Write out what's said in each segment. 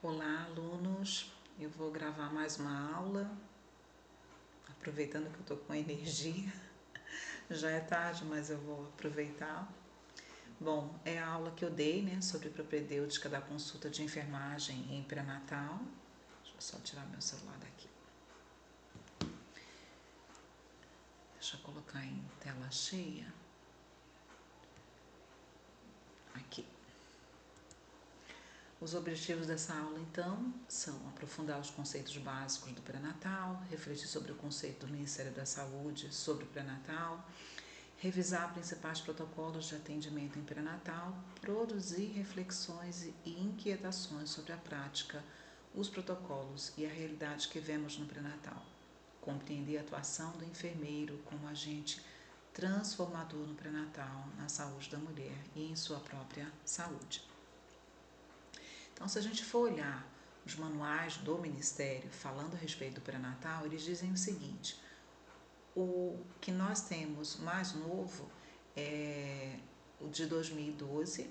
Olá, alunos! Eu vou gravar mais uma aula, aproveitando que eu estou com energia. Já é tarde, mas eu vou aproveitar. Bom, é a aula que eu dei, né, sobre propedêutica da consulta de enfermagem em pré-natal. Deixa eu só tirar meu celular daqui. Deixa eu colocar em tela cheia. Aqui. Os objetivos dessa aula, então, são aprofundar os conceitos básicos do pré-natal, refletir sobre o conceito do Ministério da Saúde sobre o pré-natal, revisar principais protocolos de atendimento em pré-natal, produzir reflexões e inquietações sobre a prática, os protocolos e a realidade que vemos no pré-natal, compreender a atuação do enfermeiro como agente transformador no pré-natal, na saúde da mulher e em sua própria saúde. Então, se a gente for olhar os manuais do Ministério falando a respeito do pré-natal, eles dizem o seguinte: o que nós temos mais novo é o de 2012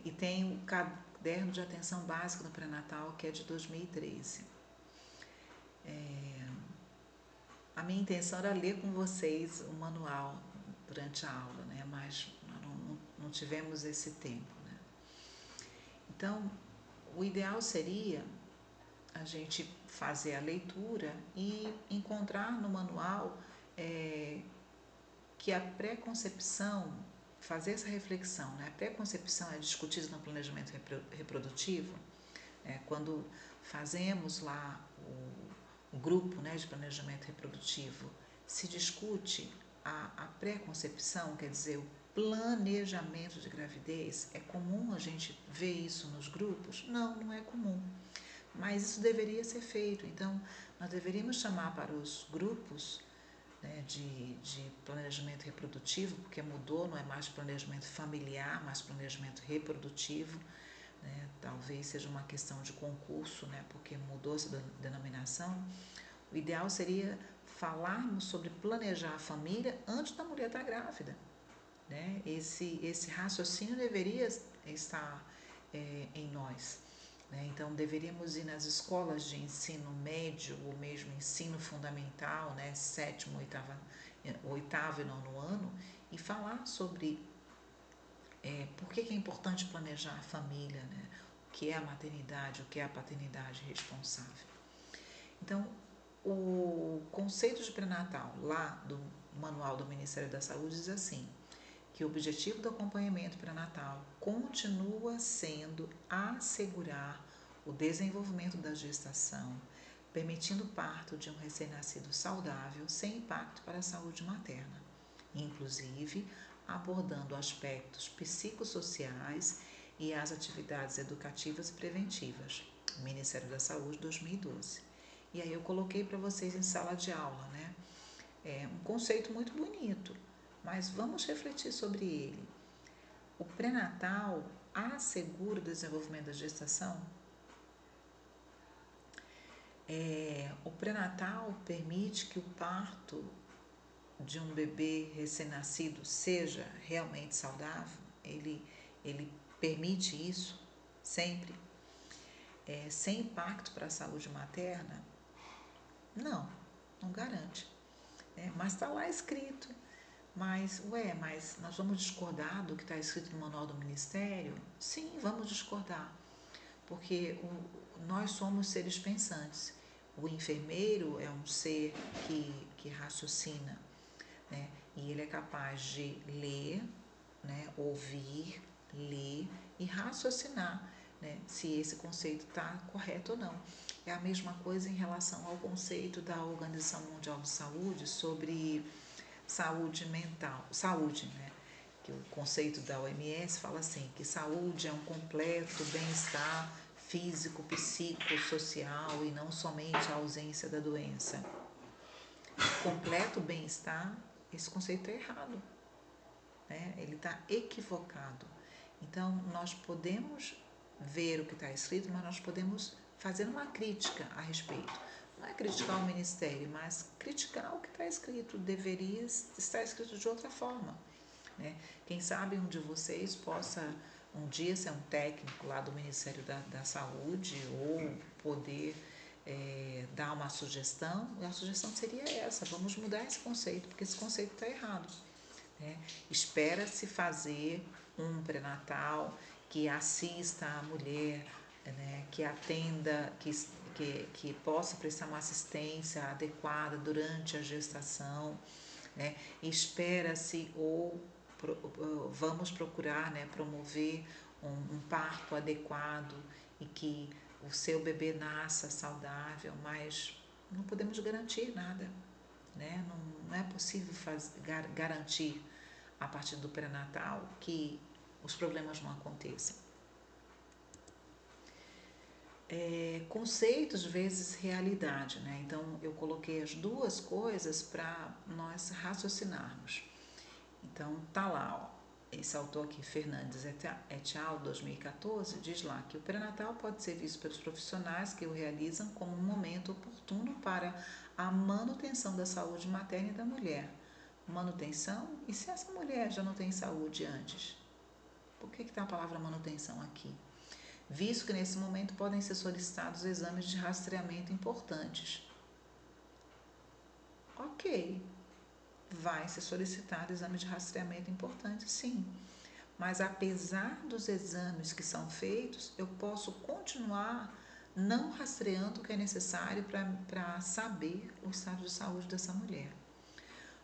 e tem o caderno de atenção básica no pré-natal, que é de 2013. A minha intenção era ler com vocês o manual durante a aula, né? Mas não tivemos esse tempo, né? Então, o ideal seria a gente fazer a leitura e encontrar no manual que a pré-concepção, fazer essa reflexão, né? A pré-concepção é discutida no planejamento reprodutivo, quando fazemos lá o grupo, né, de planejamento reprodutivo, se discute a pré-concepção, quer dizer, o planejamento de gravidez. É comum a gente ver isso nos grupos? Não, não é comum. Mas isso deveria ser feito. Então, nós deveríamos chamar para os grupos, né, de planejamento reprodutivo, porque mudou, não é mais planejamento familiar, mas planejamento reprodutivo, né? Talvez seja uma questão de concurso, né, porque mudou essa denominação. O ideal seria falarmos sobre planejar a família antes da mulher estar grávida, né? Esse raciocínio deveria estar em nós. Então, deveríamos ir nas escolas de ensino médio ou mesmo ensino fundamental, né, sétimo, oitavo e nono ano, e falar sobre por que é importante planejar a família, né, o que é a maternidade, o que é a paternidade responsável. Então, o conceito de pré-natal lá do manual do Ministério da Saúde diz assim: que o objetivo do acompanhamento pré-natal continua sendo assegurar o desenvolvimento da gestação, permitindo o parto de um recém-nascido saudável sem impacto para a saúde materna, inclusive abordando aspectos psicossociais e as atividades educativas e preventivas. Ministério da Saúde, 2012. E aí eu coloquei para vocês em sala de aula, né? É um conceito muito bonito, mas vamos refletir sobre ele. O pré-natal assegura o desenvolvimento da gestação? O pré-natal permite que o parto de um bebê recém-nascido seja realmente saudável? Ele permite isso sempre? Sem impacto para a saúde materna? Não garante. Mas está lá escrito. Mas nós vamos discordar do que está escrito no manual do Ministério? Sim, vamos discordar, porque nós somos seres pensantes. O enfermeiro é um ser que raciocina, né? E ele é capaz de ler, né, ouvir, ler e raciocinar, né, se esse conceito está correto ou não. É a mesma coisa em relação ao conceito da Organização Mundial de Saúde sobre saúde mental, saúde, né? Que o conceito da OMS fala assim, que saúde é um completo bem-estar físico, psicossocial e não somente a ausência da doença. Completo bem-estar, esse conceito é errado, né? Ele está equivocado. Então, nós podemos ver o que está escrito, mas nós podemos fazer uma crítica a respeito. Não é criticar o Ministério, mas criticar o que está escrito. Deveria estar escrito de outra forma, né? Quem sabe um de vocês possa Um dia ser um técnico lá do Ministério da Saúde ou poder dar uma sugestão, e a sugestão seria essa: vamos mudar esse conceito, porque esse conceito está errado. Né? Espera-se fazer um pré-natal que assista a mulher, né? Que atenda, que possa prestar uma assistência adequada durante a gestação, né? Espera-se vamos procurar, né, promover um parto adequado e que o seu bebê nasça saudável, mas não podemos garantir nada, né? Não é possível garantir a partir do pré-natal que os problemas não aconteçam. Conceitos vezes realidade, né? Então eu coloquei as duas coisas para nós raciocinarmos. Então tá lá, ó, esse autor aqui, Fernandes et al., 2014, diz lá que o pré-natal pode ser visto pelos profissionais que o realizam como um momento oportuno para a manutenção da saúde materna e da mulher. Manutenção? E se essa mulher já não tem saúde antes? Por que está a palavra manutenção aqui? Visto que nesse momento podem ser solicitados exames de rastreamento importantes. Ok, vai ser solicitado exame de rastreamento importante, sim. Mas apesar dos exames que são feitos, eu posso continuar não rastreando o que é necessário para saber o estado de saúde dessa mulher.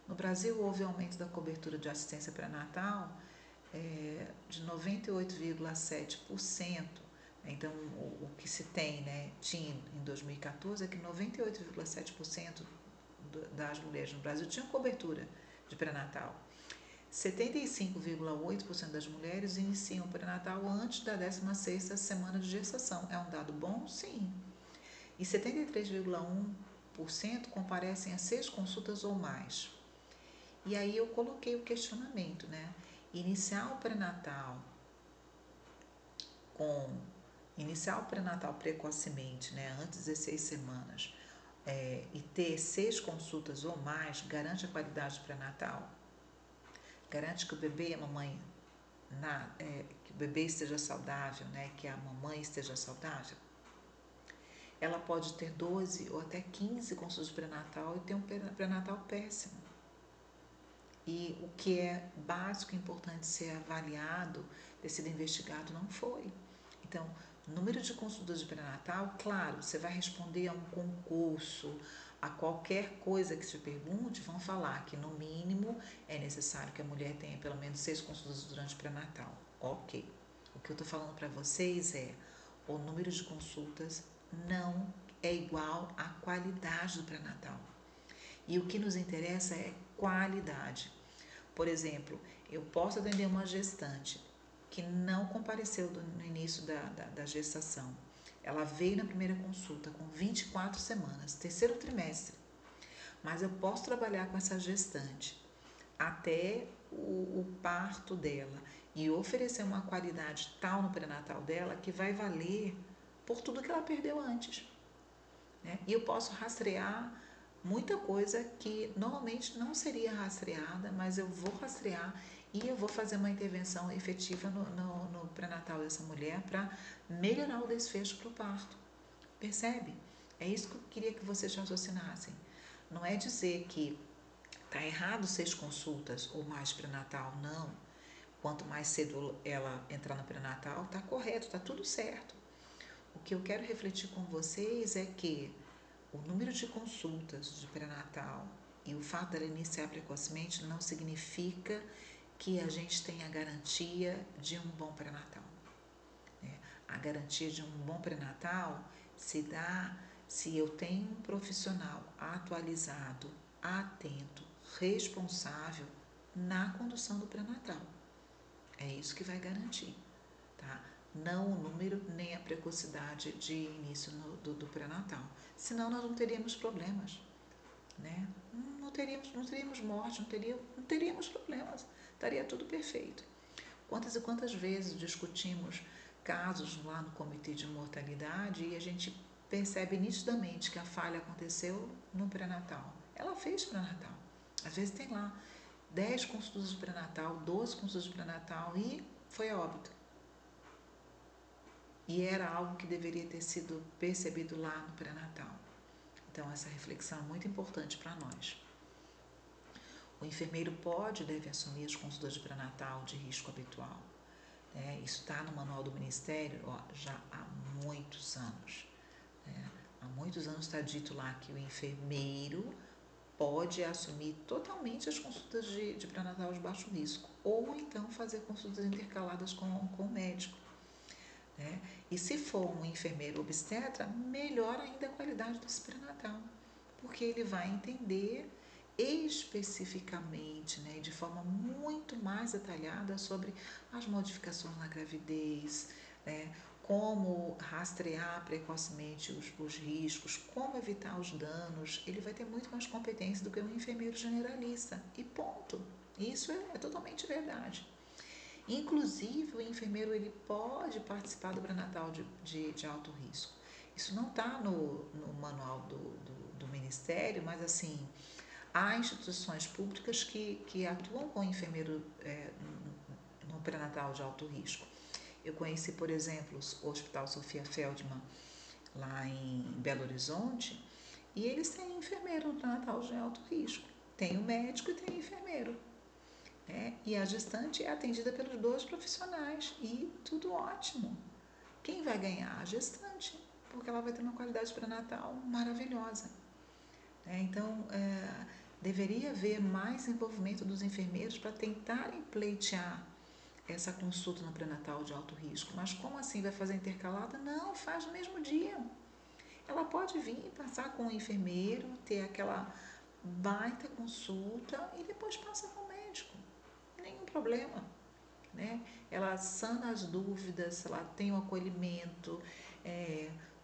No Brasil, houve aumento da cobertura de assistência pré-natal de 98,7%. Então, o que se tem, né, tinha em 2014 é que 98,7% das mulheres no Brasil tinham cobertura de pré-natal. 75,8% das mulheres iniciam o pré-natal antes da 16ª semana de gestação. É um dado bom? Sim. E 73,1% comparecem a 6 consultas ou mais. E aí eu coloquei o questionamento, né? Iniciar o pré-natal precocemente, né, antes de 16 semanas, e ter 6 consultas ou mais, garante a qualidade do pré-natal? Garante que o bebê e a mamãe, que o bebê esteja saudável, né, que a mamãe esteja saudável? Ela pode ter 12 ou até 15 consultas de pré-natal e ter um pré-natal péssimo. E o que é básico e importante ser avaliado, ter sido investigado, não foi. Então, número de consultas de pré-natal, claro, você vai responder a um concurso, a qualquer coisa que se pergunte, vão falar que no mínimo é necessário que a mulher tenha pelo menos 6 consultas durante o pré-natal. Ok. O que eu estou falando para vocês é o número de consultas não é igual à qualidade do pré-natal. E o que nos interessa é qualidade. Por exemplo, eu posso atender uma gestante que não compareceu no início da gestação. Ela veio na primeira consulta com 24 semanas, terceiro trimestre. Mas eu posso trabalhar com essa gestante até o parto dela e oferecer uma qualidade tal no pré-natal dela que vai valer por tudo que ela perdeu antes. Né? E eu posso rastrear muita coisa que normalmente não seria rastreada, mas eu vou rastrear e eu vou fazer uma intervenção efetiva no pré-natal dessa mulher para melhorar o desfecho para o parto. Percebe? É isso que eu queria que vocês raciocinassem. Não é dizer que está errado 6 consultas ou mais pré-natal, não. Quanto mais cedo ela entrar no pré-natal, está correto, está tudo certo. O que eu quero refletir com vocês é que o número de consultas de pré-natal e o fato dela iniciar precocemente não significa que a gente tenha a garantia de um bom pré-natal. A garantia de um bom pré-natal se dá se eu tenho um profissional atualizado, atento, responsável na condução do pré-natal. É isso que vai garantir, tá? Não o número nem a precocidade de início do pré-natal. Senão nós não teríamos problemas, né? Não teríamos morte, não teríamos problemas. Estaria tudo perfeito. Quantas e quantas vezes discutimos casos lá no comitê de mortalidade e a gente percebe nitidamente que a falha aconteceu no pré-natal. Ela fez pré-natal. Às vezes tem lá 10 consultas de pré-natal, 12 consultas de pré-natal e foi a óbito. e era algo que deveria ter sido percebido lá no pré-natal. Então, essa reflexão é muito importante para nós. O enfermeiro pode e deve assumir as consultas de pré-natal de risco habitual. Isso está no manual do Ministério já há muitos anos. Há muitos anos está dito lá que o enfermeiro pode assumir totalmente as consultas de pré-natal de baixo risco, ou então fazer consultas intercaladas com o médico. E se for um enfermeiro obstetra, melhora ainda a qualidade desse pré-natal, porque ele vai entender especificamente, de forma muito mais detalhada sobre as modificações na gravidez, como rastrear precocemente os riscos, como evitar os danos. Ele vai ter muito mais competência do que um enfermeiro generalista, e ponto. Isso é totalmente verdade. Inclusive, o enfermeiro ele pode participar do pré-natal de alto risco. Isso não está no manual do Ministério, mas assim, há instituições públicas que atuam com o enfermeiro no pré-natal de alto risco. Eu conheci, por exemplo, o Hospital Sofia Feldman, lá em Belo Horizonte, e eles têm enfermeiro no pré-natal de alto risco. Tem o médico e tem o enfermeiro. E a gestante é atendida pelos dois profissionais e tudo ótimo. Quem vai ganhar? A gestante, porque ela vai ter uma qualidade pré-natal maravilhosa. Então, deveria haver mais envolvimento dos enfermeiros para tentarem pleitear essa consulta no pré-natal de alto risco. Mas como assim vai fazer intercalada? Não, faz no mesmo dia. Ela pode vir e passar com o enfermeiro, ter aquela baita consulta e depois passa com o médico. Nenhum problema. Ela sana as dúvidas, ela tem o acolhimento,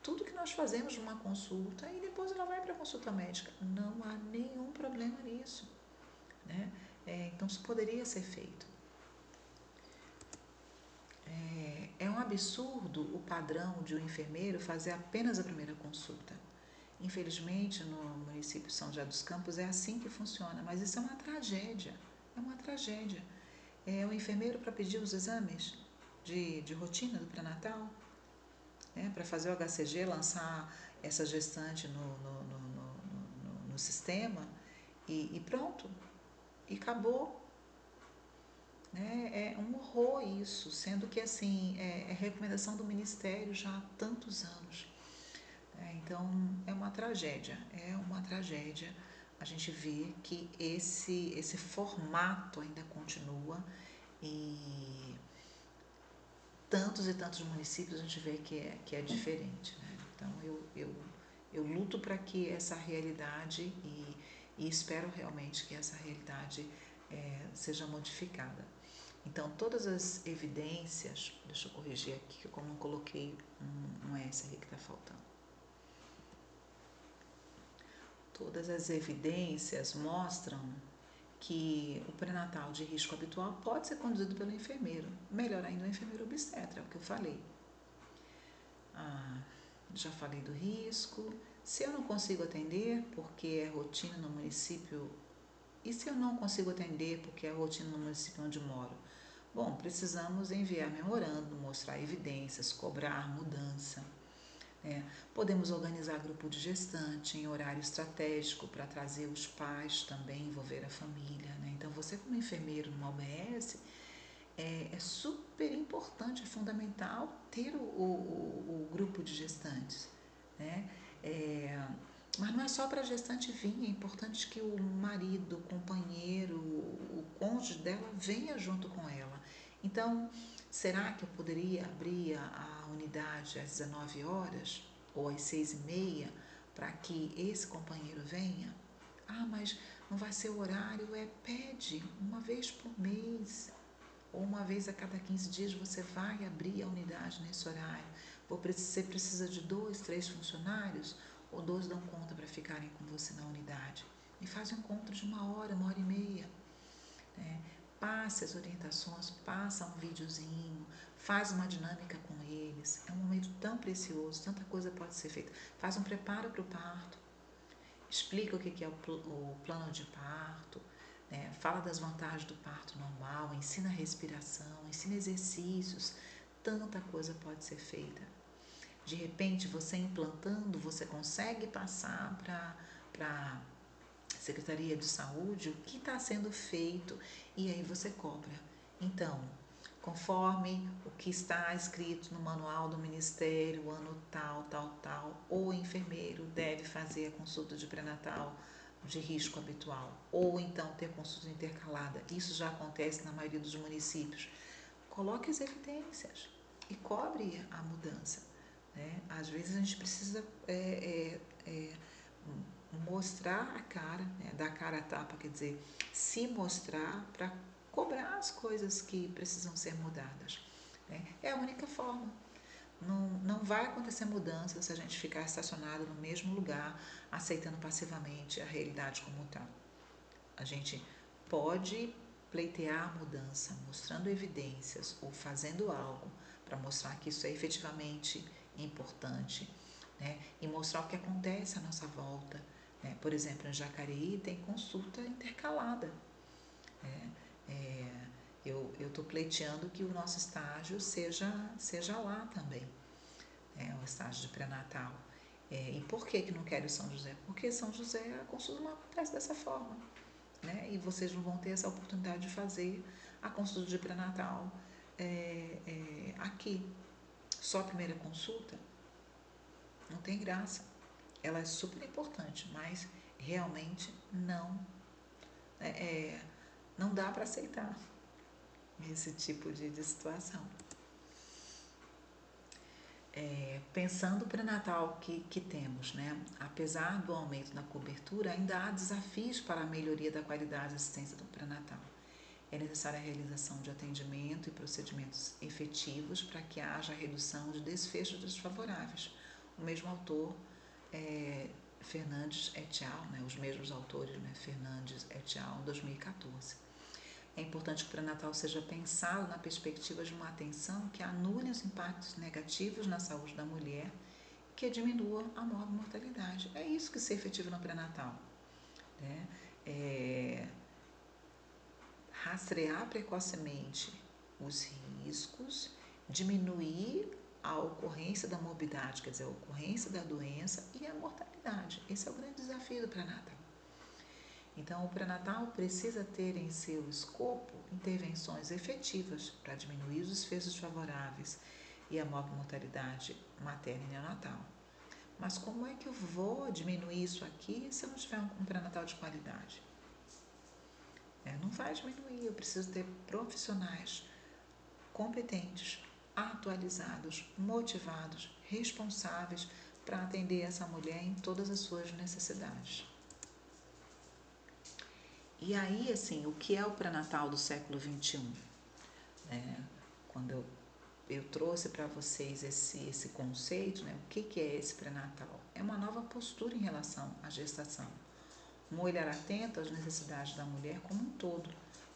tudo que nós fazemos numa consulta, e depois ela vai para a consulta médica. Não há nenhum problema nisso. Então, isso poderia ser feito. É um absurdo o padrão de um enfermeiro fazer apenas a primeira consulta. Infelizmente, no município de São José dos Campos é assim que funciona, mas isso é uma tragédia. É uma tragédia. O enfermeiro, para pedir os exames de rotina do pré-natal, para fazer o HCG, lançar essa gestante no sistema e pronto, e acabou. É um horror isso, sendo que assim, é recomendação do Ministério já há tantos anos. Então, é uma tragédia a gente vê que esse formato ainda continua, e tantos e tantos municípios a gente vê que é diferente. Então, eu luto para que essa realidade, e espero realmente que essa realidade seja modificada. Então, todas as evidências, deixa eu corrigir aqui, que eu não coloquei um S aqui que está faltando. Todas as evidências mostram que o pré-natal de risco habitual pode ser conduzido pelo enfermeiro, melhor ainda o enfermeiro obstetra, é o que eu falei. Já falei do risco. Se eu não consigo atender porque é rotina no município, e se eu não consigo atender porque é rotina no município onde moro? Bom, precisamos enviar memorando, mostrar evidências, cobrar mudança. Podemos organizar grupo de gestante em horário estratégico para trazer os pais também, envolver a família. Então, você como enfermeiro numa OBS, é super importante, é fundamental ter o grupo de gestantes. Mas não é só para a gestante vir, é importante que o marido, o companheiro, o cônjuge dela venha junto com ela. Então, será que eu poderia abrir a unidade às 19 horas ou às 6h30 para que esse companheiro venha? Mas não vai ser o horário, pede uma vez por mês ou uma vez a cada 15 dias você vai abrir a unidade nesse horário. Você precisa de 2, 3 funcionários, ou 2 dão conta para ficarem com você na unidade. E faz um encontro de 1 hora, 1 hora e meia. Passe as orientações, passa um videozinho, faz uma dinâmica com eles. É um momento tão precioso, tanta coisa pode ser feita. Faz um preparo para o parto, explica o que é o plano de parto, fala das vantagens do parto normal, ensina respiração, ensina exercícios. Tanta coisa pode ser feita. De repente, você implantando, você consegue passar para a Secretaria de Saúde o que está sendo feito e aí você cobra. Então, conforme o que está escrito no manual do Ministério, ano tal, tal, tal, o enfermeiro deve fazer a consulta de pré-natal de risco habitual, ou então ter consulta intercalada. Isso já acontece na maioria dos municípios. Coloque as evidências e cobre a mudança. Né? Às vezes a gente precisa mostrar a cara, né? Dar cara a tapa, quer dizer, se mostrar para cobrar as coisas que precisam ser mudadas. Né? É a única forma. Não vai acontecer mudança se a gente ficar estacionado no mesmo lugar, aceitando passivamente a realidade como está. A gente pode pleitear a mudança, mostrando evidências ou fazendo algo para mostrar que isso é efetivamente importante, né? E mostrar o que acontece à nossa volta. Né? Por exemplo, em Jacareí tem consulta intercalada. Né? Eu estou pleiteando que o nosso estágio seja lá também, o estágio de pré-natal. E por que não quero São José? Porque São José a consulta não acontece dessa forma. Né? E vocês não vão ter essa oportunidade de fazer a consulta de pré-natal aqui. Só a primeira consulta não tem graça. Ela é super importante, mas realmente não dá para aceitar esse tipo de situação. Pensando o pré-natal que temos, né? Apesar do aumento da cobertura, ainda há desafios para a melhoria da qualidade da assistência do pré-natal. É necessária a realização de atendimento e procedimentos efetivos para que haja redução de desfechos desfavoráveis. O mesmo autor, Fernandes et al., né, os mesmos autores, né, Fernandes et al., em 2014. É importante que o pré-natal seja pensado na perspectiva de uma atenção que anule os impactos negativos na saúde da mulher, que diminua a morbimortalidade. É isso que se efetiva no pré-natal. Né? Rastrear precocemente os riscos, diminuir a ocorrência da morbidade, quer dizer, a ocorrência da doença e a mortalidade. Esse é o grande desafio do pré-natal. Então, o pré-natal precisa ter em seu escopo intervenções efetivas para diminuir os desfechos favoráveis e a mortalidade materna e neonatal. Mas como é que eu vou diminuir isso aqui se eu não tiver um pré-natal de qualidade? Não vai diminuir, eu preciso ter profissionais competentes, atualizados, motivados, responsáveis para atender essa mulher em todas as suas necessidades. E aí, assim, o que é o pré-natal do século XXI? Quando eu trouxe para vocês esse conceito, né? O que é esse pré-natal? É uma nova postura em relação à gestação. Um olhar atento às necessidades da mulher como um todo,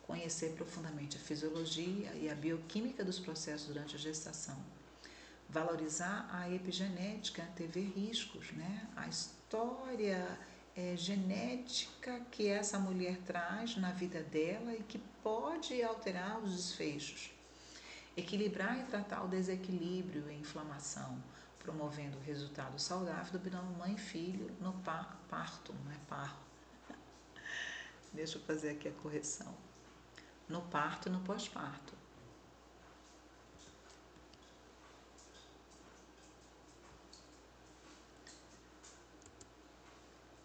conhecer profundamente a fisiologia e a bioquímica dos processos durante a gestação, valorizar a epigenética, antever riscos, né? A história genética que essa mulher traz na vida dela e que pode alterar os desfechos. Equilibrar e tratar o desequilíbrio e inflamação, promovendo o resultado saudável do binômio mãe-filho no parto, não é parto. Deixa eu fazer aqui a correção. No parto e no pós-parto.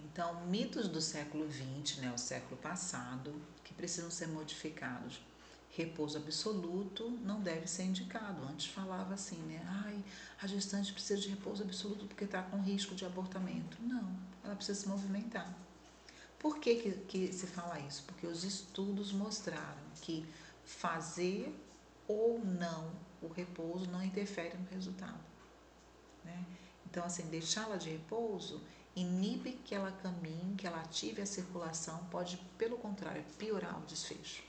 Então, mitos do século XX, né, o século passado, que precisam ser modificados. Repouso absoluto não deve ser indicado. Antes falava assim, né? A gestante precisa de repouso absoluto porque está com risco de abortamento. Não, ela precisa se movimentar. Por que se fala isso? Porque os estudos mostraram que fazer ou não o repouso não interfere no resultado. Né? Então, assim, deixá-la de repouso inibe que ela caminhe, que ela ative a circulação, pode, pelo contrário, piorar o desfecho.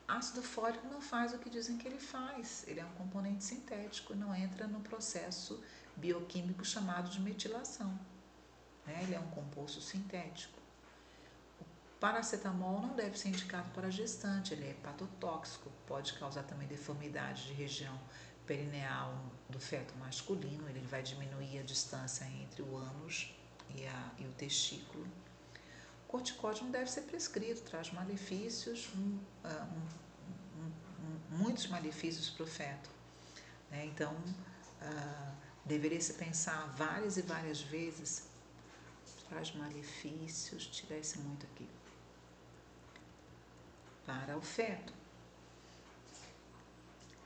Ácido fólico não faz o que dizem que ele faz. Ele é um componente sintético, não entra no processo bioquímico chamado de metilação. Né? Ele é um composto sintético. O paracetamol não deve ser indicado para gestante, ele é hepatotóxico, pode causar também deformidade de região perineal do feto masculino, ele vai diminuir a distância entre o ânus e o testículo. O corticóide não deve ser prescrito, traz malefícios, muitos malefícios para o feto, né? Então, deveria se pensar várias e várias vezes, traz malefícios, tirar esse muito aqui, para o feto.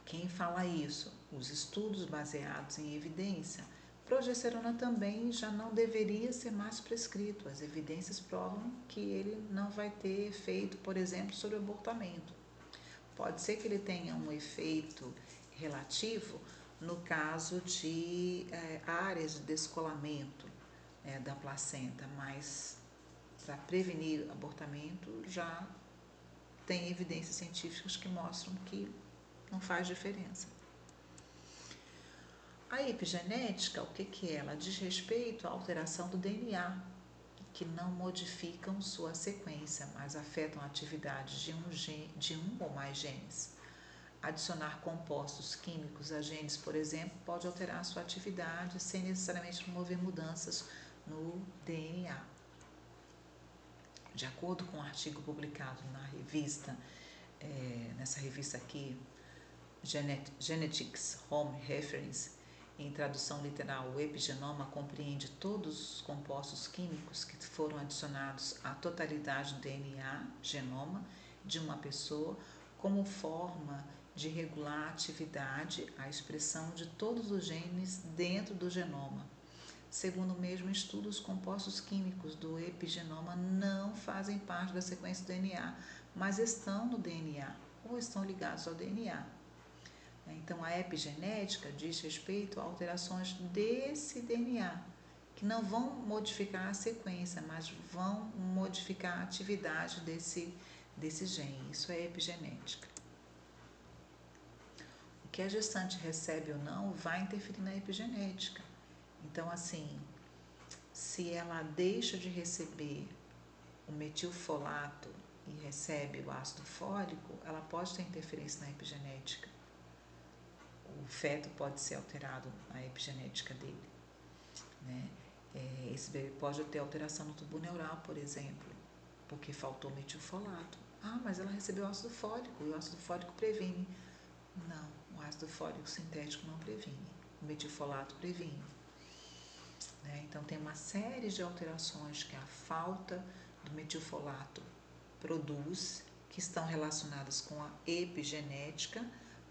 Quem fala isso? Os estudos baseados em evidência. Progesterona também já não deveria ser mais prescrito. As evidências provam que ele não vai ter efeito, por exemplo, sobre o abortamento. Pode ser que ele tenha um efeito relativo no caso de áreas de descolamento da placenta, mas para prevenir abortamento já tem evidências científicas que mostram que não faz diferença. A epigenética, o que é? Ela diz respeito à alteração do DNA, que não modificam sua sequência, mas afetam a atividade de um ou mais genes. Adicionar compostos químicos a genes, por exemplo, pode alterar sua atividade sem necessariamente promover mudanças no DNA. De acordo com um artigo publicado na revista, nessa revista aqui, Genetics Home Reference, em tradução literal, o epigenoma compreende todos os compostos químicos que foram adicionados à totalidade do DNA, genoma, de uma pessoa, como forma de regular a atividade, a expressão de todos os genes dentro do genoma. Segundo o mesmo estudo, os compostos químicos do epigenoma não fazem parte da sequência do DNA, mas estão no DNA ou estão ligados ao DNA. Então, a epigenética diz respeito a alterações desse DNA, que não vão modificar a sequência, mas vão modificar a atividade desse gene. Isso é epigenética. O que a gestante recebe ou não vai interferir na epigenética. Então, assim, se ela deixa de receber o metilfolato e recebe o ácido fólico, ela pode ter interferência na epigenética. O feto pode ser alterado, a epigenética dele, né? Esse bebê pode ter alteração no tubo neural, por exemplo, porque faltou metilfolato. Ah, mas ela recebeu ácido fólico e o ácido fólico previne. Não, o ácido fólico sintético não previne, o metilfolato previne, né? Então, tem uma série de alterações que a falta do metilfolato produz, que estão relacionadas com a epigenética.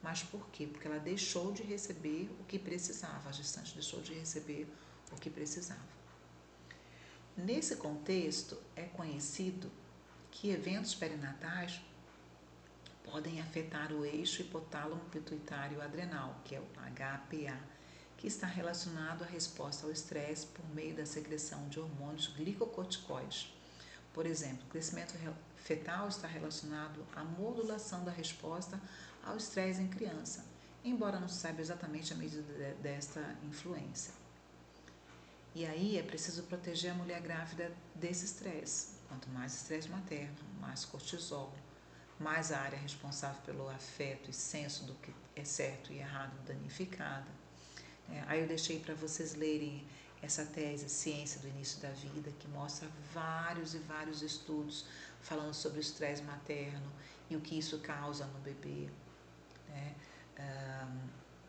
Mas por quê? Porque ela deixou de receber o que precisava, a gestante deixou de receber o que precisava. Nesse contexto, é conhecido que eventos perinatais podem afetar o eixo hipotálamo pituitário adrenal, que é o HPA, que está relacionado à resposta ao estresse por meio da secreção de hormônios glicocorticoides. Por exemplo, o crescimento fetal está relacionado à modulação da resposta ao estresse em criança, embora não se saiba exatamente a medida desta influência. E aí é preciso proteger a mulher grávida desse estresse. Quanto mais estresse materno, mais cortisol, mais a área responsável pelo afeto e senso do que é certo e errado danificada. Aí eu deixei para vocês lerem essa tese Ciência do Início da Vida, que mostra vários e vários estudos falando sobre o estresse materno e o que isso causa no bebê, né?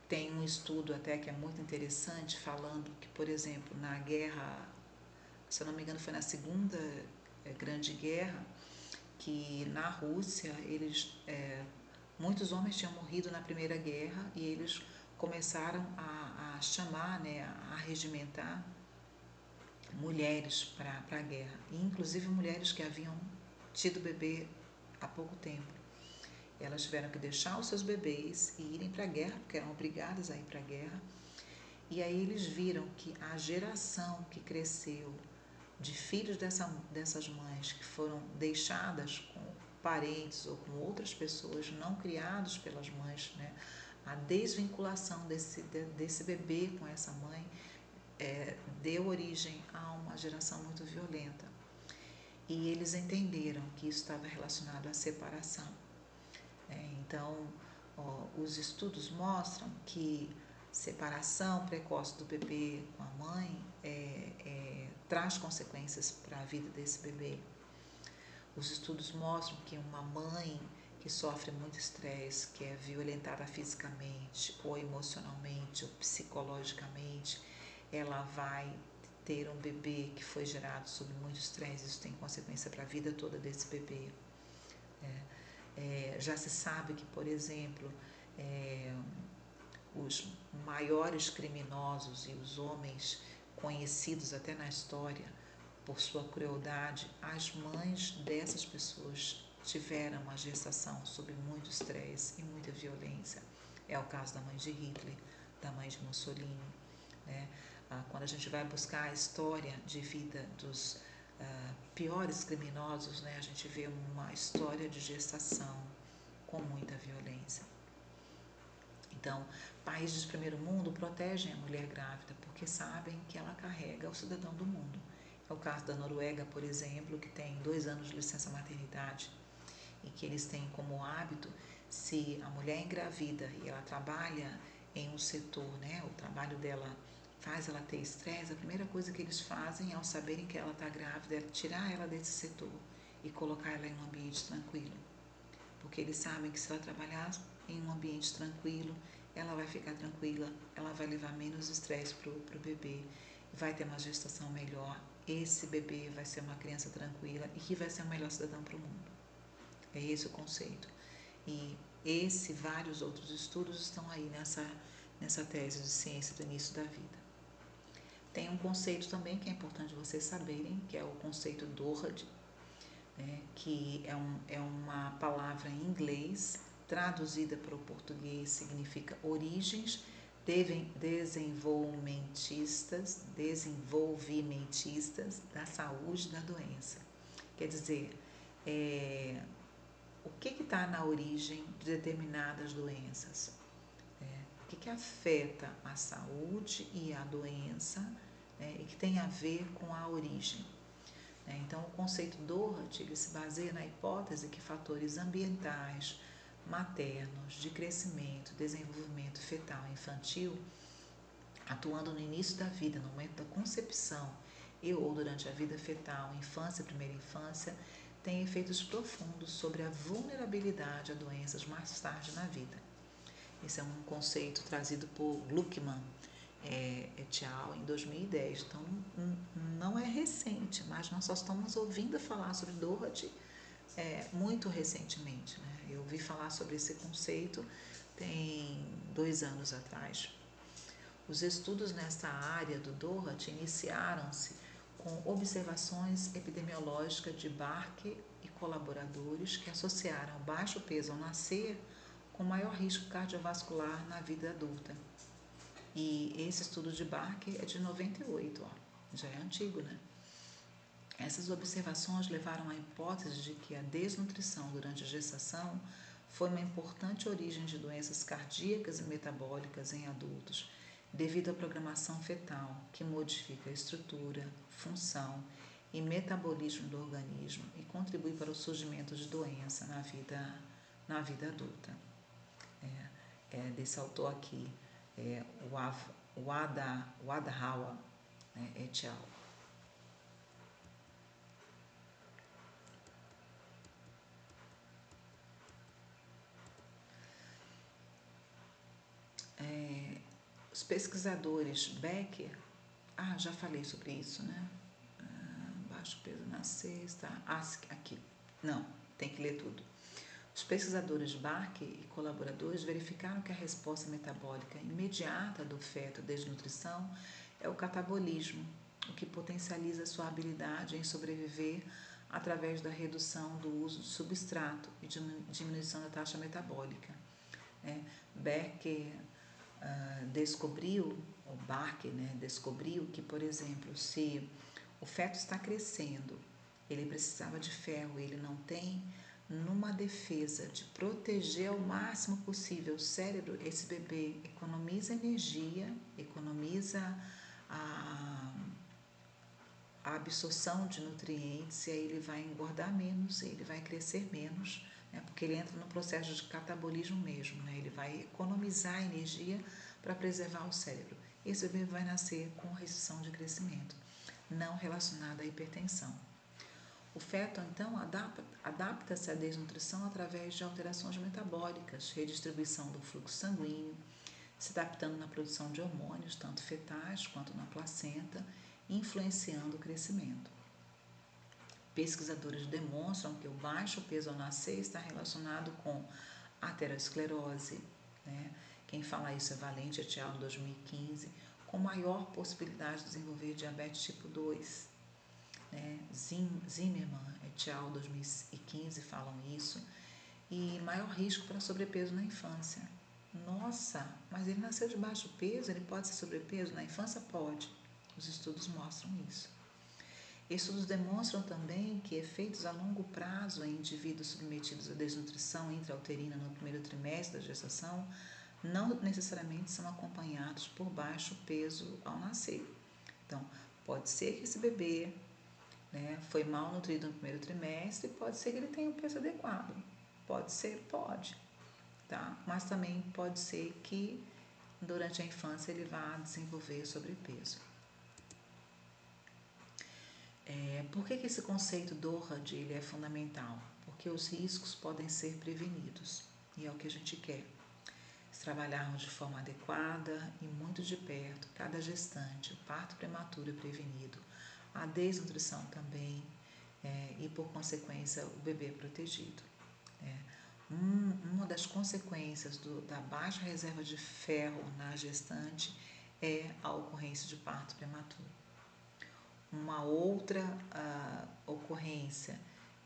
Tem um estudo até que é muito interessante falando que, por exemplo, na guerra, se eu não me engano foi na Segunda Grande Guerra, que na Rússia muitos homens tinham morrido na Primeira Guerra e eles começaram a chamar, né, a regimentar mulheres para a guerra, e inclusive mulheres que haviam tido bebê há pouco tempo. Elas tiveram que deixar os seus bebês e irem para a guerra, porque eram obrigadas a ir para a guerra. E aí eles viram que a geração que cresceu de filhos dessas mães que foram deixadas com parentes ou com outras pessoas, não criados pelas mães, né, a desvinculação desse bebê com essa mãe deu origem a uma geração muito violenta. E eles entenderam que isso estava relacionado à separação. Então, Os estudos mostram que separação precoce do bebê com a mãe traz consequências para a vida desse bebê. Os estudos mostram que uma mãe que sofre muito estresse, que é violentada fisicamente, ou emocionalmente, ou psicologicamente, ela vai ter um bebê que foi gerado sob muito estresse. Isso tem consequência para a vida toda desse bebê. Já se sabe que, por exemplo, os maiores criminosos e os homens conhecidos até na história por sua crueldade, as mães dessas pessoas tiveram uma gestação sob muito estresse e muita violência. É o caso da mãe de Hitler, da mãe de Mussolini, né? Quando a gente vai buscar a história de vida dos piores criminosos, né, a gente vê uma história de gestação com muita violência. Então, países de primeiro mundo protegem a mulher grávida porque sabem que ela carrega o cidadão do mundo. É o caso da Noruega, por exemplo, que tem 2 anos de licença maternidade e que eles têm como hábito, se a mulher engravida e ela trabalha em um setor, né, o trabalho dela faz ela ter estresse, a primeira coisa que eles fazem ao saberem que ela está grávida é tirar ela desse setor e colocar ela em um ambiente tranquilo. Porque eles sabem que se ela trabalhar em um ambiente tranquilo, ela vai ficar tranquila, ela vai levar menos estresse para o bebê, vai ter uma gestação melhor, esse bebê vai ser uma criança tranquila e que vai ser o melhor cidadão para o mundo. É esse o conceito. E esse e vários outros estudos estão aí nessa tese de ciência do início da vida. Tem um conceito também que é importante vocês saberem, que é o conceito Doherty, que é uma palavra em inglês, traduzida para o português significa origens desenvolvimentistas da saúde e da doença. Quer dizer, o que está na origem de determinadas doenças? O que afeta a saúde e a doença, e que tem a ver com a origem? Então, o conceito Doherty ele se baseia na hipótese que fatores ambientais, maternos, de crescimento, desenvolvimento fetal e infantil, atuando no início da vida, no momento da concepção e ou durante a vida fetal, infância e primeira infância, têm efeitos profundos sobre a vulnerabilidade a doenças mais tarde na vida. Esse é um conceito trazido por Gluckman et al. Em 2010. Então, não é recente, mas nós só estamos ouvindo falar sobre Doherty muito recentemente, né? Eu ouvi falar sobre esse conceito tem 2 anos atrás. Os estudos nessa área do Doherty iniciaram-se com observações epidemiológicas de Barker e colaboradores que associaram baixo peso ao nascer com maior risco cardiovascular na vida adulta. E esse estudo de Barker é de 98, já é antigo, né? Essas observações levaram à hipótese de que a desnutrição durante a gestação foi uma importante origem de doenças cardíacas e metabólicas em adultos, devido à programação fetal, que modifica a estrutura, função e metabolismo do organismo e contribui para o surgimento de doença na vida adulta. Desse autor aqui, o Wadhawa et al. Os pesquisadores Becker, já falei sobre isso, né? Baixo peso na sexta, aqui, não, tem que ler tudo. Os pesquisadores Barker e colaboradores verificaram que a resposta metabólica imediata do feto à desnutrição é o catabolismo, o que potencializa sua habilidade em sobreviver através da redução do uso de substrato e diminuição da taxa metabólica. Barker descobriu que, por exemplo, se o feto está crescendo, ele precisava de ferro, ele não tem, numa defesa de proteger ao máximo possível o cérebro, esse bebê economiza energia, economiza a absorção de nutrientes e aí ele vai engordar menos, ele vai crescer menos, porque ele entra no processo de catabolismo mesmo, né? Ele vai economizar energia para preservar o cérebro. Esse bebê vai nascer com restrição de crescimento, não relacionada à hipertensão. O feto, então, adapta-se à desnutrição através de alterações metabólicas, redistribuição do fluxo sanguíneo, se adaptando na produção de hormônios, tanto fetais quanto na placenta, influenciando o crescimento. Pesquisadores demonstram que o baixo peso ao nascer está relacionado com aterosclerose, né? Quem fala isso é Valente et al. 2015, com maior possibilidade de desenvolver diabetes tipo 2. Né? Zimmermann et al. 2015 falam isso. E maior risco para sobrepeso na infância. Nossa, mas ele nasceu de baixo peso, ele pode ser sobrepeso? Na infância pode. Os estudos mostram isso. Estudos demonstram também que efeitos a longo prazo em indivíduos submetidos à desnutrição intrauterina no primeiro trimestre da gestação não necessariamente são acompanhados por baixo peso ao nascer. Então, pode ser que esse bebê, né, foi mal nutrido no primeiro trimestre, pode ser que ele tenha um peso adequado. Pode ser, pode, tá? Mas também pode ser que durante a infância ele vá desenvolver sobrepeso. Por que esse conceito DORAD ele é fundamental? Porque os riscos podem ser prevenidos e é o que a gente quer. Se trabalharmos de forma adequada e muito de perto, cada gestante, o parto prematuro é prevenido, a desnutrição também e por consequência o bebê é protegido. Uma das consequências da baixa reserva de ferro na gestante é a ocorrência de parto prematuro. Uma outra ocorrência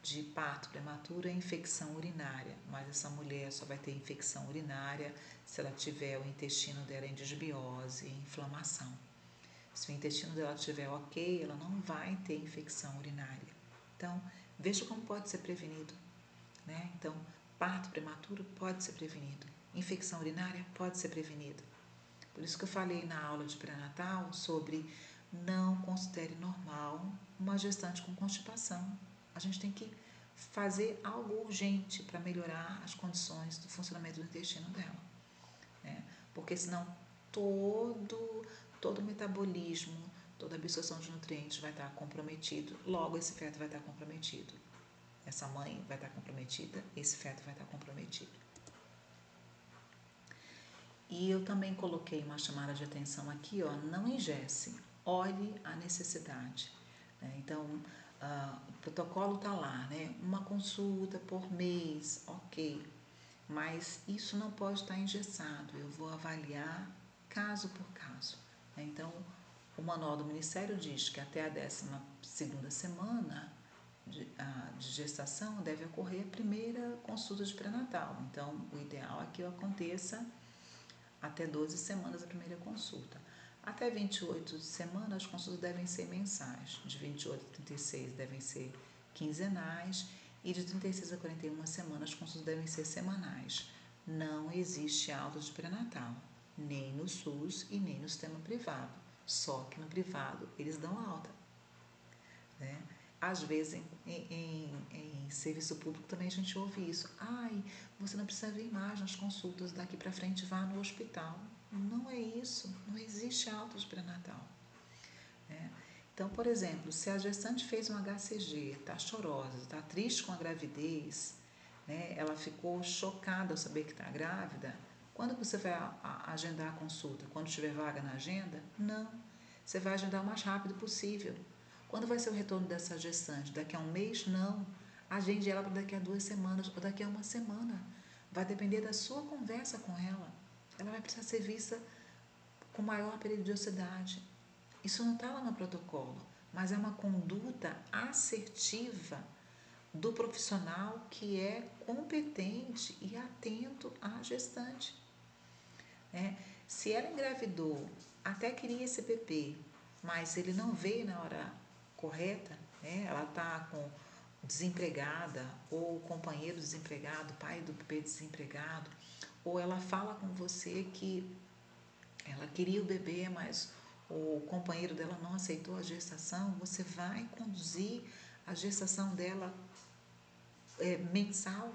de parto prematuro é infecção urinária, mas essa mulher só vai ter infecção urinária se ela tiver o intestino dela em desbiose, inflamação. Se o intestino dela estiver ok, ela não vai ter infecção urinária. Então, veja como pode ser prevenido, né? Então, parto prematuro pode ser prevenido, infecção urinária pode ser prevenida. Por isso que eu falei na aula de pré-natal sobre não considere normal uma gestante com constipação. A gente tem que fazer algo urgente para melhorar as condições do funcionamento do intestino dela, né? Porque senão todo o metabolismo, toda a absorção de nutrientes vai estar comprometido, logo esse feto vai estar comprometido. Essa mãe vai estar comprometida, esse feto vai estar comprometido. E eu também coloquei uma chamada de atenção aqui, ó, não engesse, olhe a necessidade. Né? Então, o protocolo está lá, né? Uma consulta por mês, ok, mas isso não pode estar engessado, eu vou avaliar caso por caso. Né? Então, o manual do Ministério diz que até a 12ª semana de gestação deve ocorrer a primeira consulta de pré-natal. Então, o ideal é que aconteça até 12 semanas a primeira consulta. Até 28 semanas as consultas devem ser mensais, de 28 a 36 devem ser quinzenais e de 36 a 41 semanas as consultas devem ser semanais. Não existe alta de pré-natal, nem no SUS e nem no sistema privado, só que no privado eles dão alta, né? Às vezes em serviço público também a gente ouve isso. Ai, você não precisa vir mais nas consultas, daqui para frente vá no hospital. Não é isso, não existe alta de pré-natal. Né? Então, por exemplo, se a gestante fez um HCG, está chorosa, está triste com a gravidez, né? Ela ficou chocada ao saber que está grávida, quando você vai agendar a consulta? Quando tiver vaga na agenda? Não, você vai agendar o mais rápido possível. Quando vai ser o retorno dessa gestante? Daqui a um mês? Não. Agende ela para daqui a 2 semanas ou daqui a uma semana. Vai depender da sua conversa com ela. Ela vai precisar ser vista com maior periodicidade. Isso não está lá no protocolo, mas é uma conduta assertiva do profissional que é competente e atento à gestante. Se ela engravidou, até queria esse bebê, mas ele não veio na hora correta, ela está desempregada, ou o companheiro desempregado, pai do bebê desempregado, ou ela fala com você que ela queria o bebê, mas o companheiro dela não aceitou a gestação, você vai conduzir a gestação dela mensal,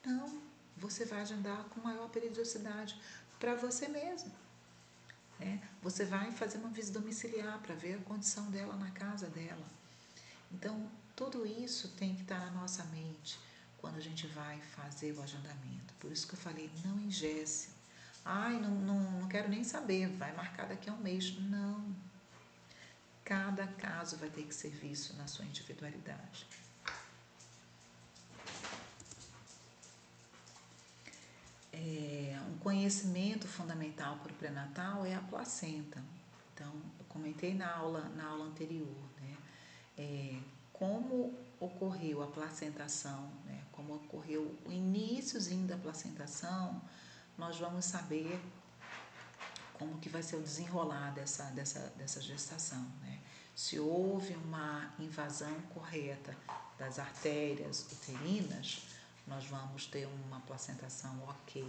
Não, você vai agendar com maior periodicidade para você mesmo. Você vai fazer uma visita domiciliar para ver a condição dela na casa dela. Então, tudo isso tem que estar na nossa mente quando a gente vai fazer o agendamento. Por isso que eu falei, não engesse. Ai, não quero nem saber, vai marcar daqui a um mês. Não. Cada caso vai ter que ser visto na sua individualidade. Um conhecimento fundamental para o pré-natal é a placenta. Então, eu comentei na aula anterior, né? Como ocorreu a placentação, né? Como ocorreu o iniciozinho da placentação, nós vamos saber como que vai ser o desenrolar dessa gestação, né? Se houve uma invasão correta das artérias uterinas, nós vamos ter uma placentação ok,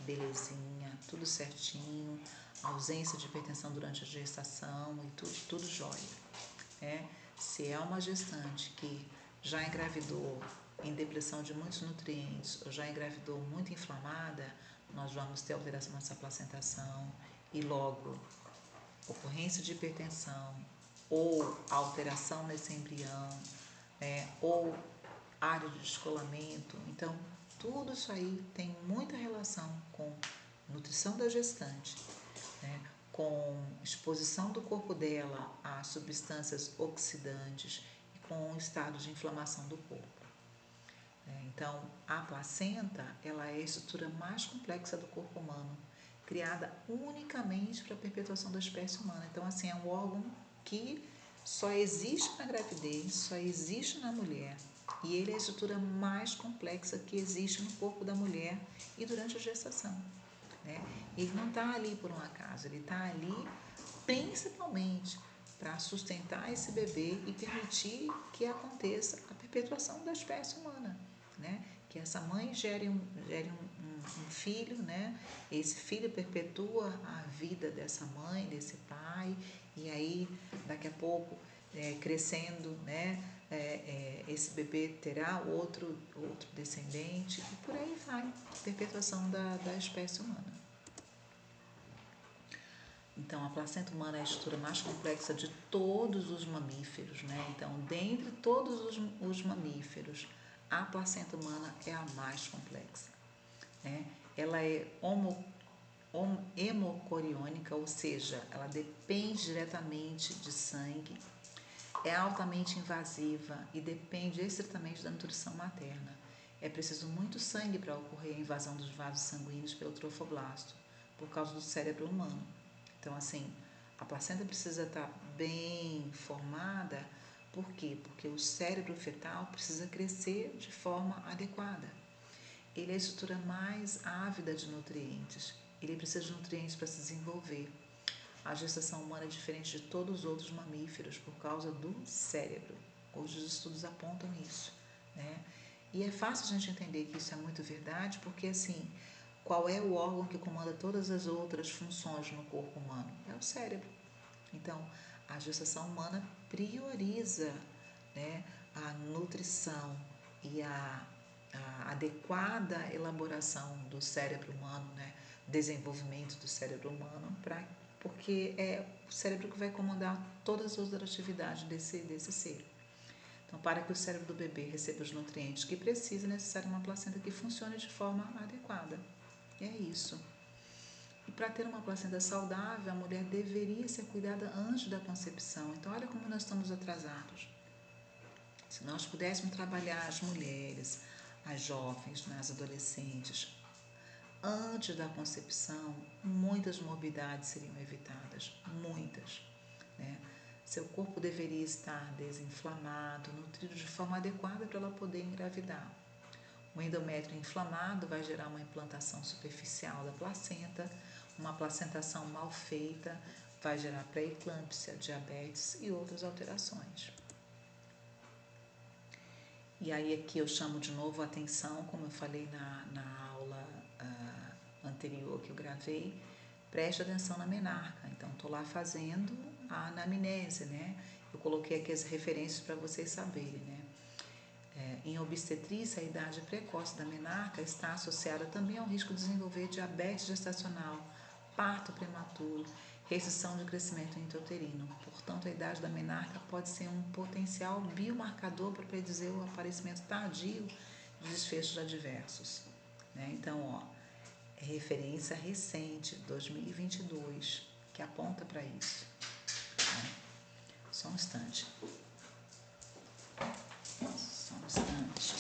belezinha, tudo certinho, ausência de hipertensão durante a gestação e tudo jóia. Se é uma gestante que já engravidou em depressão de muitos nutrientes ou já engravidou muito inflamada, nós vamos ter alteração nessa placentação e logo ocorrência de hipertensão ou alteração nesse embrião, ou área de descolamento. Então, tudo isso aí tem muita relação com nutrição da gestante, né? Com exposição do corpo dela a substâncias oxidantes e com o estado de inflamação do corpo. Então, a placenta ela é a estrutura mais complexa do corpo humano, criada unicamente para a perpetuação da espécie humana. Então, assim, é um órgão que só existe na gravidez, só existe na mulher, e ele é a estrutura mais complexa que existe no corpo da mulher e durante a gestação. Ele não está ali por um acaso, ele está ali principalmente para sustentar esse bebê e permitir que aconteça a perpetuação da espécie humana, que essa mãe gere um filho, esse filho perpetua a vida dessa mãe, desse pai, e aí daqui a pouco crescendo, esse bebê terá outro descendente e por aí vai, perpetuação da espécie humana. Então, a placenta humana é a estrutura mais complexa de todos os mamíferos, Então, dentre todos os mamíferos, a placenta humana é a mais complexa, Ela é hemocoriônica, ou seja, ela depende diretamente de sangue, é altamente invasiva e depende estritamente da nutrição materna. É preciso muito sangue para ocorrer a invasão dos vasos sanguíneos pelo trofoblasto, por causa do cérebro humano. Então, assim, a placenta precisa estar bem formada, por quê? Porque o cérebro fetal precisa crescer de forma adequada. Ele é a estrutura mais ávida de nutrientes, ele precisa de nutrientes para se desenvolver. A gestação humana é diferente de todos os outros mamíferos por causa do cérebro. Hoje os estudos apontam isso, E é fácil a gente entender que isso é muito verdade, porque assim, qual é o órgão que comanda todas as outras funções no corpo humano? É o cérebro. Então, a gestação humana prioriza, a nutrição e a adequada elaboração do cérebro humano, desenvolvimento do cérebro humano, porque é o cérebro que vai comandar todas as outras atividades desse ser. Então, para que o cérebro do bebê receba os nutrientes que precisa, é necessário uma placenta que funcione de forma adequada. É isso. E para ter uma placenta saudável, a mulher deveria ser cuidada antes da concepção. Então, olha como nós estamos atrasados. Se nós pudéssemos trabalhar as mulheres, as jovens, as adolescentes, antes da concepção, muitas morbidades seriam evitadas, muitas. Seu corpo deveria estar desinflamado, nutrido de forma adequada para ela poder engravidar. O endométrio inflamado vai gerar uma implantação superficial da placenta, uma placentação mal feita vai gerar pré-eclâmpsia, diabetes e outras alterações. E aí aqui eu chamo de novo a atenção, como eu falei na aula anterior que eu gravei, preste atenção na menarca. Então, estou lá fazendo a anamnese, Eu coloquei aqui as referências para vocês saberem, Em obstetrícia, a idade precoce da menarca está associada também ao risco de desenvolver diabetes gestacional, parto prematuro, restrição de crescimento intrauterino. Portanto, a idade da menarca pode ser um potencial biomarcador para predizer o aparecimento tardio de desfechos adversos. Então, é referência recente, 2022, que aponta para isso. Só um instante. Só um instante.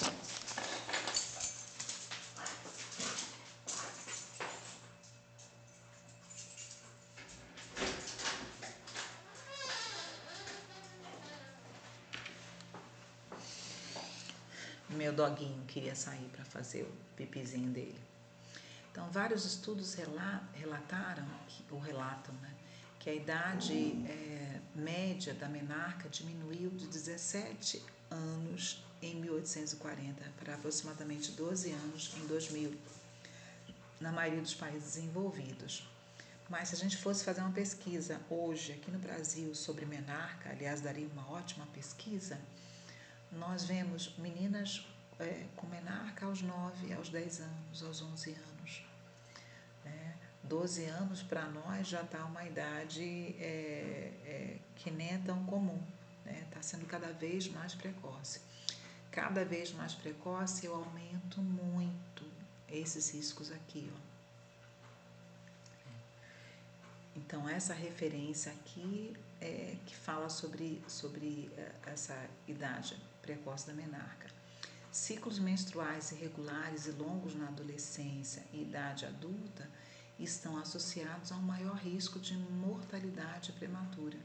Meu doguinho queria sair para fazer o pipizinho dele. Então, vários estudos relatam, que a idade média da menarca diminuiu de 17 anos em 1840 para aproximadamente 12 anos em 2000, na maioria dos países desenvolvidos. Mas se a gente fosse fazer uma pesquisa hoje aqui no Brasil sobre menarca, aliás, daria uma ótima pesquisa, nós vemos meninas com menarca aos 9, aos 10 anos, aos 11 anos. 12 anos para nós já está uma idade que nem é tão comum, está sendo cada vez mais precoce. Cada vez mais precoce eu aumento muito esses riscos aqui. Então, essa referência aqui que fala sobre essa idade precoce da menarca. Ciclos menstruais irregulares e longos na adolescência e idade adulta estão associados a um maior risco de mortalidade prematura,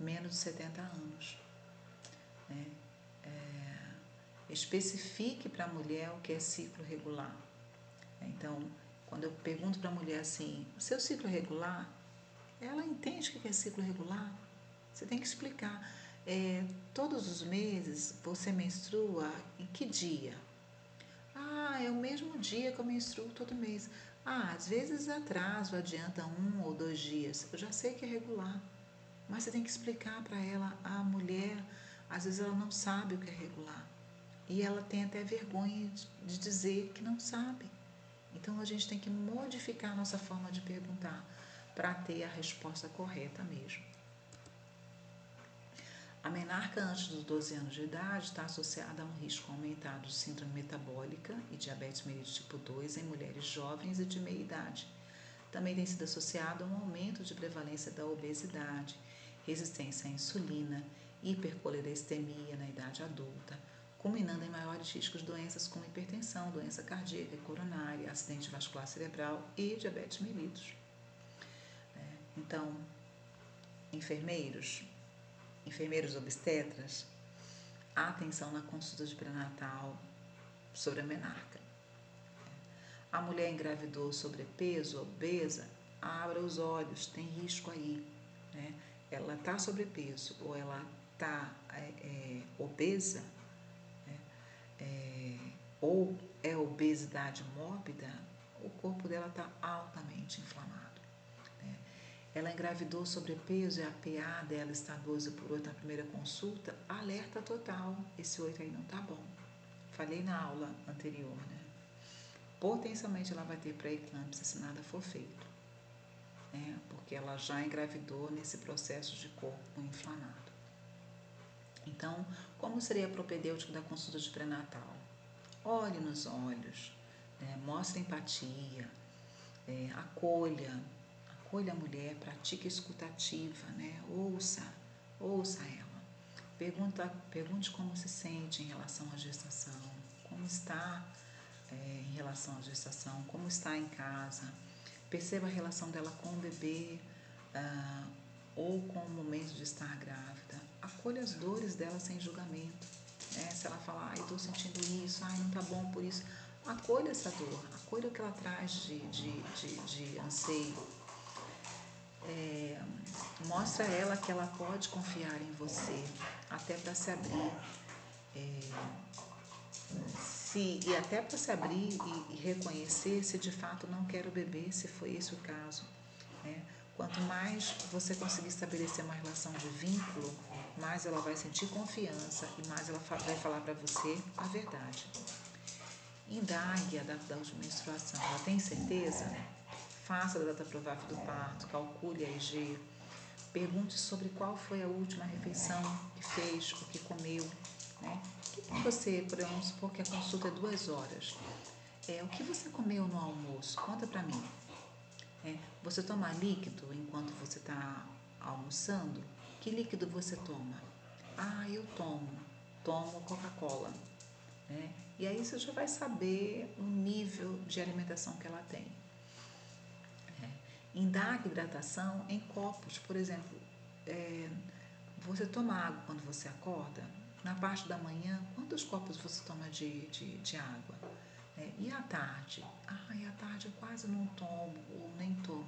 menos de 70 anos. Especifique para a mulher o que é ciclo regular. Então, quando eu pergunto para a mulher assim, o seu ciclo é regular? Ela entende o que é ciclo regular? Você tem que explicar. Todos os meses você menstrua em que dia? É o mesmo dia que eu menstruo todo mês. Às vezes atraso, adianta 1 ou 2 dias. Eu já sei que é regular. Mas você tem que explicar para ela. A mulher, às vezes ela não sabe o que é regular. E ela tem até vergonha de dizer que não sabe. Então a gente tem que modificar a nossa forma de perguntar para ter a resposta correta mesmo. A menarca antes dos 12 anos de idade está associada a um risco aumentado de síndrome metabólica e diabetes mellitus tipo 2 em mulheres jovens e de meia idade. Também tem sido associado a um aumento de prevalência da obesidade, resistência à insulina, hipercolerestemia na idade adulta, culminando em maiores riscos de doenças como hipertensão, doença cardíaca e coronária, acidente vascular cerebral e diabetes mellitus. Então, enfermeiros obstetras, atenção na consulta de pré-natal sobre a menarca. A mulher engravidou sobrepeso, obesa, abra os olhos, tem risco aí. Ela está sobrepeso ou ela está obesa, ou é obesidade mórbida, o corpo dela está altamente inflamado. Ela engravidou sobrepeso e a PA dela está 12/8 na primeira consulta, alerta total, esse 8 aí não tá bom. Falei na aula anterior, Potencialmente ela vai ter pré-eclâmpsia se nada for feito, porque ela já engravidou nesse processo de corpo inflamado. Então, como seria a propedêutica da consulta de pré-natal? Olhe nos olhos, mostre empatia, acolha a mulher, pratique a escuta ativa, ouça ela. Pergunte como se sente em relação à gestação, como está em relação à gestação, como está em casa. Perceba a relação dela com o bebê ou com o momento de estar grávida. Acolha as dores dela sem julgamento. Se ela falar, estou sentindo isso, não está bom por isso, acolha essa dor, acolha o que ela traz de anseio. Mostra a ela que ela pode confiar em você, até para se abrir. E até para se abrir e reconhecer se de fato não quer o bebê, se foi esse o caso. Quanto mais você conseguir estabelecer uma relação de vínculo, mais ela vai sentir confiança e mais ela vai falar para você a verdade. Indague a data da última menstruação. Ela tem certeza? Faça a data provável do parto, calcule a EG, pergunte sobre qual foi a última refeição que fez, o que comeu, né? O que você, por exemplo, vamos supor que a consulta é 2 horas. O que você comeu no almoço? Conta para mim. Você toma líquido enquanto você está almoçando? Que líquido você toma? Ah, eu tomo Coca-Cola. Né? E aí você já vai saber o nível de alimentação que ela tem. Indague hidratação em copos. Por exemplo, você toma água quando você acorda? Na parte da manhã, quantos copos você toma de água? E à tarde? E à tarde eu quase não tomo ou nem tomo.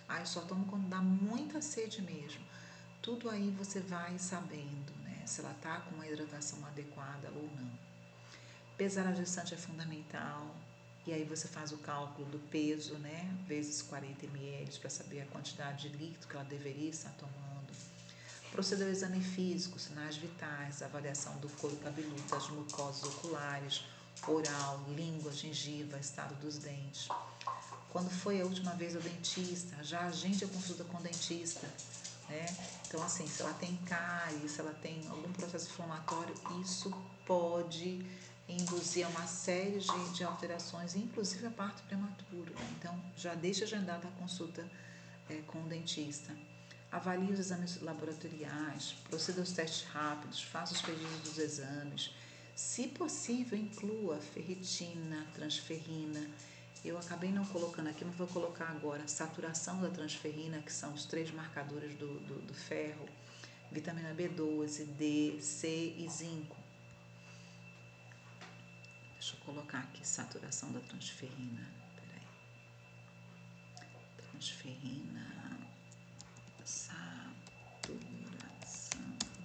Eu só tomo quando dá muita sede mesmo. Tudo aí você vai sabendo, né? Se ela está com uma hidratação adequada ou não. Pesar a gestante é fundamental. E aí você faz o cálculo do peso, né? Vezes 40 ml para saber a quantidade de líquido que ela deveria estar tomando. Proceder ao exame físico, sinais vitais, avaliação do couro cabeludo, das mucosas oculares, oral, língua, gengiva, estado dos dentes. Quando foi a última vez ao dentista? Já agende a consulta com o dentista, né? Então, assim, se ela tem cárie, se ela tem algum processo inflamatório, isso pode induzir a uma série de alterações, inclusive a parto prematuro. Né? Então, já deixa agendada a consulta com o dentista. Avalie os exames laboratoriais, proceda aos testes rápidos, faça os pedidos dos exames. Se possível, inclua ferritina, transferrina. Eu acabei não colocando aqui, mas vou colocar agora saturação da transferrina, que são os 3 marcadores do ferro, vitamina B12, D, C e zinco. Deixa eu colocar aqui saturação da transferrina. Peraí. Transferrina. Saturação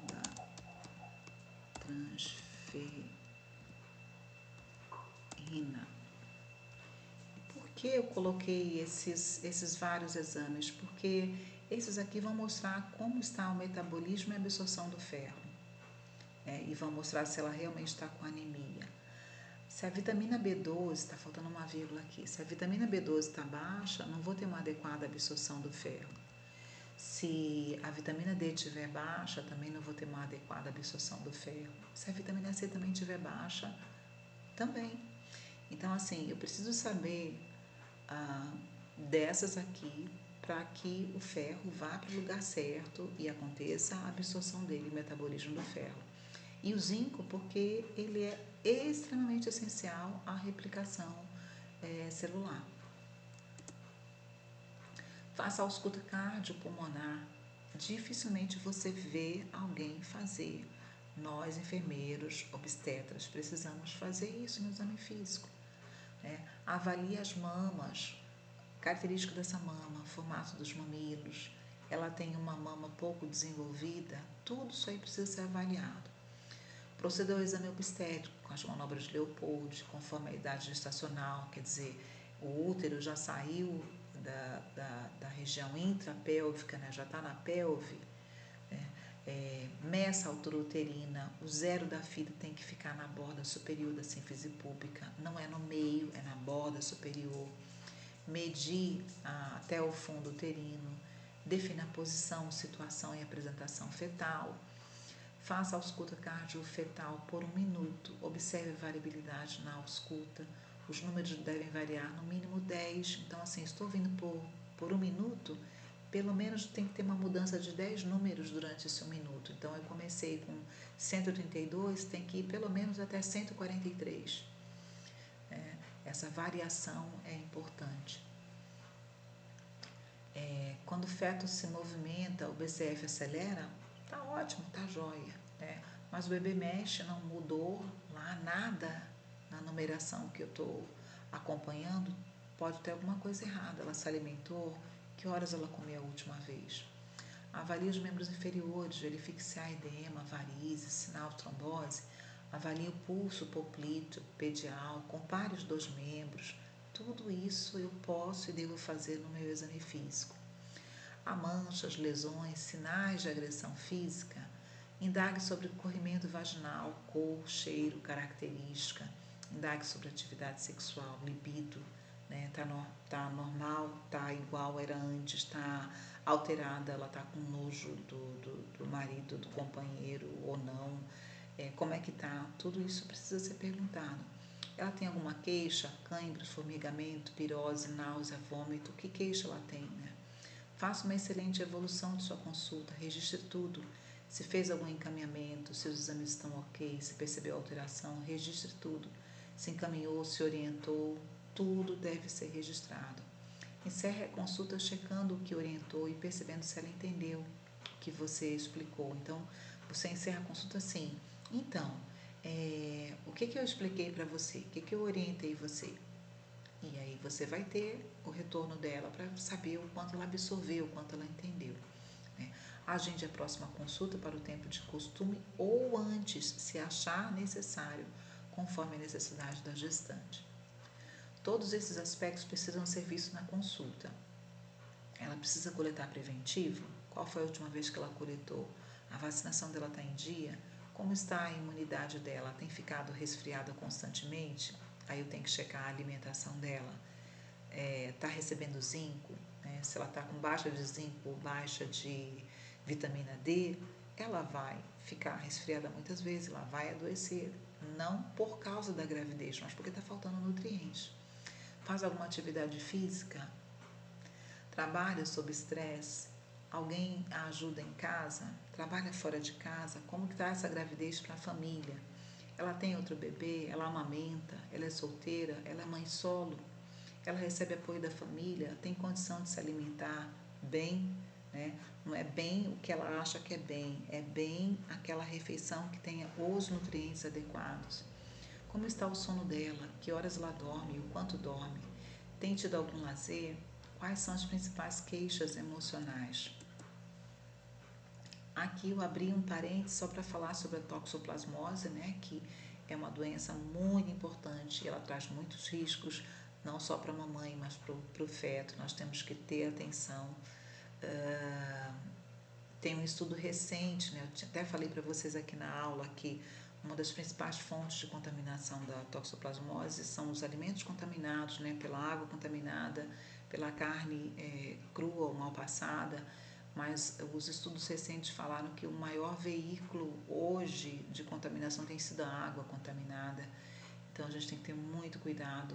da transferrina. Por que eu coloquei esses vários exames? Porque esses aqui vão mostrar como está o metabolismo e a absorção do ferro. E vão mostrar se ela realmente está com anemia. Se a vitamina B12, está faltando uma vírgula aqui, se a vitamina B12 está baixa, não vou ter uma adequada absorção do ferro. Se a vitamina D estiver baixa, também não vou ter uma adequada absorção do ferro. Se a vitamina C também estiver baixa, também. Então, assim, eu preciso saber dessas aqui para que o ferro vá para o lugar certo e aconteça a absorção dele, o metabolismo do ferro. E o zinco, porque ele é extremamente essencial à replicação celular. Faça a ausculta cardiopulmonar. Dificilmente você vê alguém fazer. Nós, enfermeiros, obstetras, precisamos fazer isso no exame físico. Avalie as mamas, característica dessa mama, formato dos mamilos, ela tem uma mama pouco desenvolvida, tudo isso aí precisa ser avaliado. Proceda ao exame obstétrico com as manobras de Leopold, conforme a idade gestacional, quer dizer, o útero já saiu da região intrapélvica, né, já está na pelve, meça a altura uterina, o zero da fita tem que ficar na borda superior da sínfise púbica, não é no meio, é na borda superior. Medir até o fundo uterino, defina a posição, situação e apresentação fetal. Faça a ausculta cardiofetal por 1 minuto, observe a variabilidade na ausculta, os números devem variar no mínimo 10, então assim, estou vindo por 1 minuto, pelo menos tem que ter uma mudança de 10 números durante esse 1 minuto, então eu comecei com 132, tem que ir pelo menos até 143. Essa variação é importante. Quando o feto se movimenta, o BCF acelera, tá ótimo, tá jóia, né? Mas o bebê mexe, não mudou lá nada na numeração que eu estou acompanhando, pode ter alguma coisa errada. Ela se alimentou, que horas ela comeu a última vez? Avalie os membros inferiores, verifique se há edema, varizes, sinal de trombose. Avalie o pulso poplíteo, pedial, compare os 2 membros. Tudo isso eu posso e devo fazer no meu exame físico. há manchas, lesões, sinais de agressão física, indague sobre corrimento vaginal, cor, cheiro, característica, indague sobre atividade sexual, libido, né? Tá normal, tá igual era antes, tá alterada, ela tá com nojo do marido, do companheiro ou não, como é que tá, tudo isso precisa ser perguntado. Ela tem alguma queixa, cãibra, formigamento, pirose, náusea, vômito, que queixa ela tem, né? Faça uma excelente evolução de sua consulta, registre tudo. Se fez algum encaminhamento, se os exames estão ok, se percebeu alteração, registre tudo. Se encaminhou, se orientou, tudo deve ser registrado. Encerre a consulta checando o que orientou e percebendo se ela entendeu o que você explicou. Então, você encerra a consulta assim. Então, o que eu expliquei para você? O que eu orientei você? E aí você vai ter o retorno dela para saber o quanto ela absorveu, o quanto ela entendeu, né? Agende a próxima consulta para o tempo de costume ou antes, se achar necessário, conforme a necessidade da gestante. Todos esses aspectos precisam ser vistos na consulta. Ela precisa coletar preventivo? Qual foi a última vez que ela coletou? A vacinação dela está em dia? Como está a imunidade dela? Tem ficado resfriada constantemente? Aí eu tenho que checar a alimentação dela. Está recebendo zinco? Né? Se ela está com baixa de zinco ou baixa de vitamina D, ela vai ficar resfriada muitas vezes, ela vai adoecer. Não por causa da gravidez, mas porque está faltando nutrientes. Faz alguma atividade física? Trabalha sob estresse? Alguém a ajuda em casa? Trabalha fora de casa? Como está essa gravidez para a família? Ela tem outro bebê? Ela amamenta? Ela é solteira? Ela é mãe solo? Ela recebe apoio da família? Tem condição de se alimentar bem? Né? Não é bem o que ela acha que é bem aquela refeição que tenha os nutrientes adequados. Como está o sono dela? Que horas ela dorme? O quanto dorme? Tem tido algum lazer? Quais são as principais queixas emocionais? Aqui eu abri um parênteses só para falar sobre a toxoplasmose, né, que é uma doença muito importante, ela traz muitos riscos, não só para a mamãe, mas para o feto. Nós temos que ter atenção. Tem um estudo recente, né, eu até falei para vocês aqui na aula que uma das principais fontes de contaminação da toxoplasmose são os alimentos contaminados, né, pela água contaminada, pela carne crua ou mal passada, mas os estudos recentes falaram que o maior veículo hoje de contaminação tem sido a água contaminada. Então a gente tem que ter muito cuidado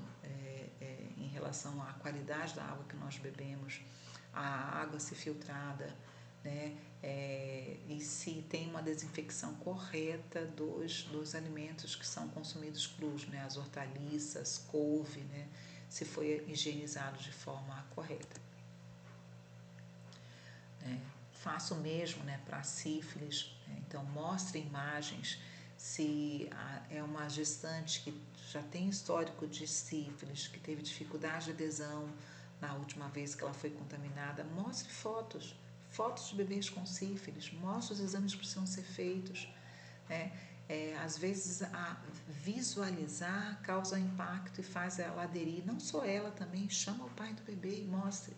em relação à qualidade da água que nós bebemos, a água ser filtrada, né? E se tem uma desinfecção correta dos alimentos que são consumidos crus, né? As hortaliças, couve, né? Se foi higienizado de forma correta. Faça o mesmo, né, para sífilis, né? Então mostre imagens. Se é uma gestante que já tem histórico de sífilis, que teve dificuldade de adesão na última vez que ela foi contaminada, mostre fotos de bebês com sífilis, mostre os exames que precisam ser feitos, né? Às vezes visualizar causa impacto e faz ela aderir, não só ela também, chama o pai do bebê e mostre,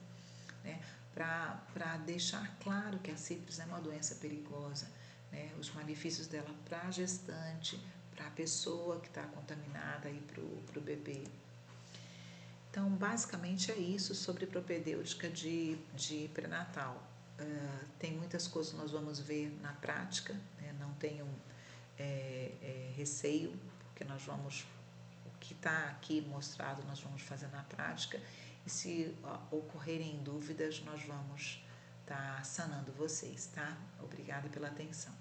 né? Para deixar claro que a sífilis é uma doença perigosa, né? Os malefícios dela para a gestante, para a pessoa que está contaminada e para o bebê. Então, basicamente é isso sobre propedêutica de pré-natal. Tem muitas coisas que nós vamos ver na prática, né? Não tenham receio, porque o que está aqui mostrado nós vamos fazer na prática, e se ocorrerem dúvidas nós vamos estar sanando vocês, tá? Obrigada pela atenção.